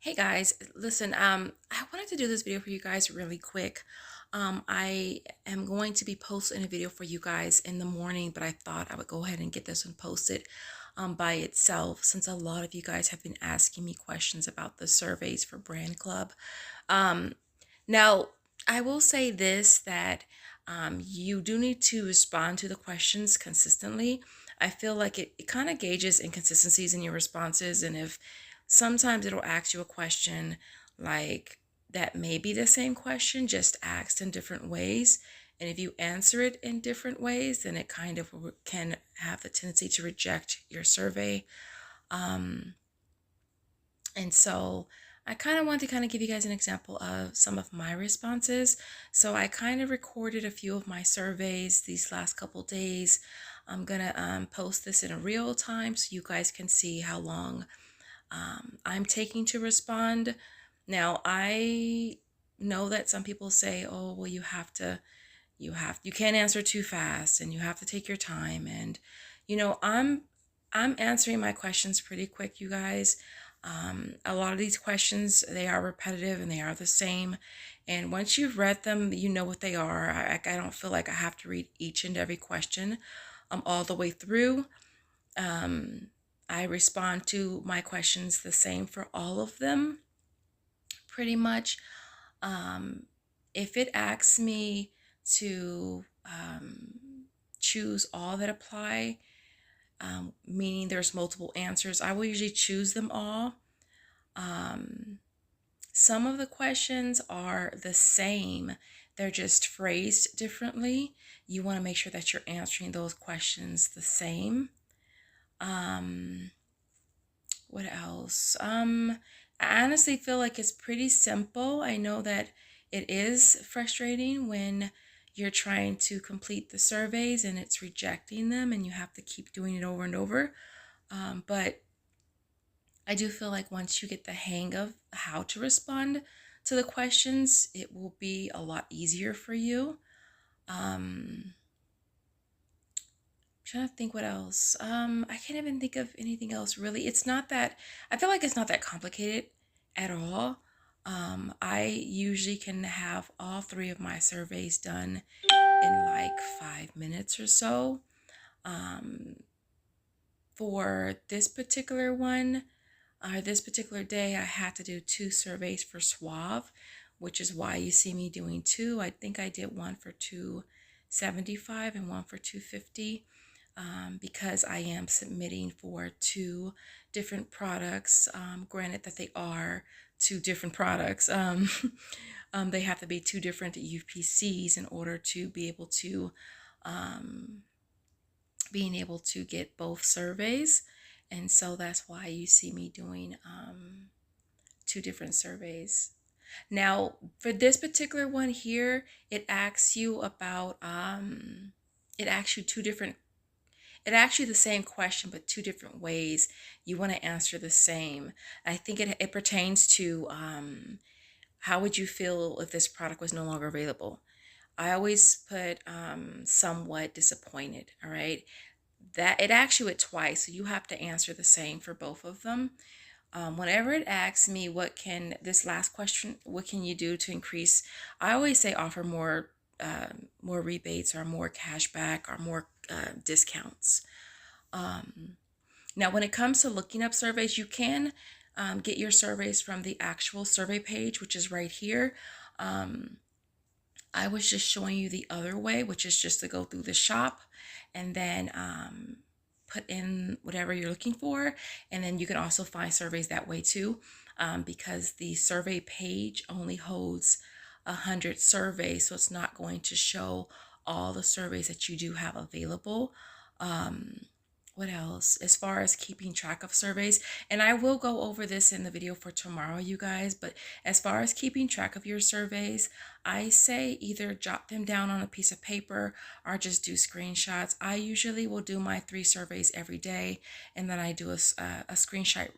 Hey guys, listen, I wanted to do this video for you guys really quick. I am going to be posting a video for you guys in the morning, but I thought I would go ahead and get this one posted by itself since a lot of you guys have been asking me questions about the surveys for Brandclub. Um, Now, I will say this that you do need to respond to the questions consistently. I feel like it kind of gauges inconsistencies in your responses. And if sometimes it'll ask you a question like that may be the same question, just asked in different ways. And if you answer it in different ways, then it kind of can have the tendency to reject your survey. Um, and so I kind of want to kind of give you guys an example of some of my responses. So I kind of recorded a few of my surveys these last couple days. I'm gonna post this in real time so you guys can see how long I'm taking to respond. Now I know that some people say, "Oh, well, you can't answer too fast, and you have to take your time." And I'm answering my questions pretty quick, you guys. A lot of these questions, they are repetitive and they are the same. And once you've read them, you know what they are. I don't feel like I have to read each and every question all the way through. Um, I respond to my questions the same for all of them, pretty much. Um, if it asks me to choose all that apply, meaning there's multiple answers, I will usually choose them all. Um, some of the questions are the same, they're just phrased differently. You want to make sure that you're answering those questions the same. Um, what else? I honestly feel like it's pretty simple. I know that it is frustrating when you're trying to complete the surveys and it's rejecting them and you have to keep doing it over and over. But I do feel like once you get the hang of how to respond to the questions, it will be a lot easier for you. I'm trying to think what else. I can't even think of anything else really. It's not that, I feel like it's not that complicated at all. I usually can have all three of my surveys done in like 5 minutes or so. Um, for this particular one, this particular day, I had to do two surveys for Suave, which is why you see me doing two. I think I did one for 275 and one for 250, because I am submitting for two different products. Granted that they are two different products. They have to be two different UPCs in order to be able to um, being able to get both surveys. And so that's why you see me doing two different surveys. Now, for this particular one here, it asks you about, it asks you two different, it asks you the same question, but two different ways. You want to answer the same. I think it pertains to how would you feel if this product was no longer available? I always put somewhat disappointed, all right? That it asks you it twice, so you have to answer the same for both of them. Whenever it asks me this last question, what can you do to increase? I always say offer more rebates or more cash back or more discounts. Um, Now, when it comes to looking up surveys, you can get your surveys from the actual survey page, which is right here. Um, I was just showing you the other way, which is just to go through the shop and then put in whatever you're looking for. And then you can also find surveys that way too, because the survey page only holds 100 surveys. So it's not going to show all the surveys that you do have available. What else? As far as keeping track of surveys, and I will go over this in the video for tomorrow, you guys, but as far as keeping track of your surveys, I say either jot them down on a piece of paper or just do screenshots. I usually will do my 3 surveys every day, and then I do a screenshot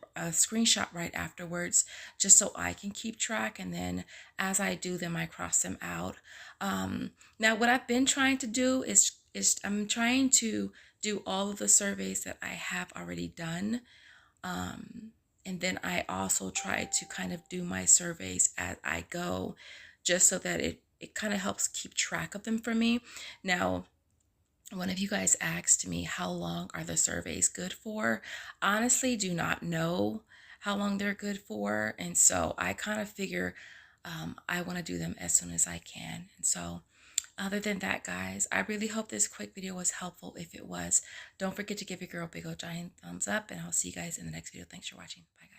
right afterwards, just so I can keep track. And then as I do them, I cross them out. Now, what I've been trying to do is I'm trying to do all of the surveys that I have already done. Um, And then I also try to kind of do my surveys as I go, just so that it kind of helps keep track of them for me. Now, one of you guys asked me, how long are the surveys good for? Honestly, do not know how long they're good for. And so I kind of figure I want to do them as soon as I can. And so other than that, guys, I really hope this quick video was helpful. If it was, don't forget to give your girl a big old giant thumbs up, and I'll see you guys in the next video. Thanks for watching. Bye, guys.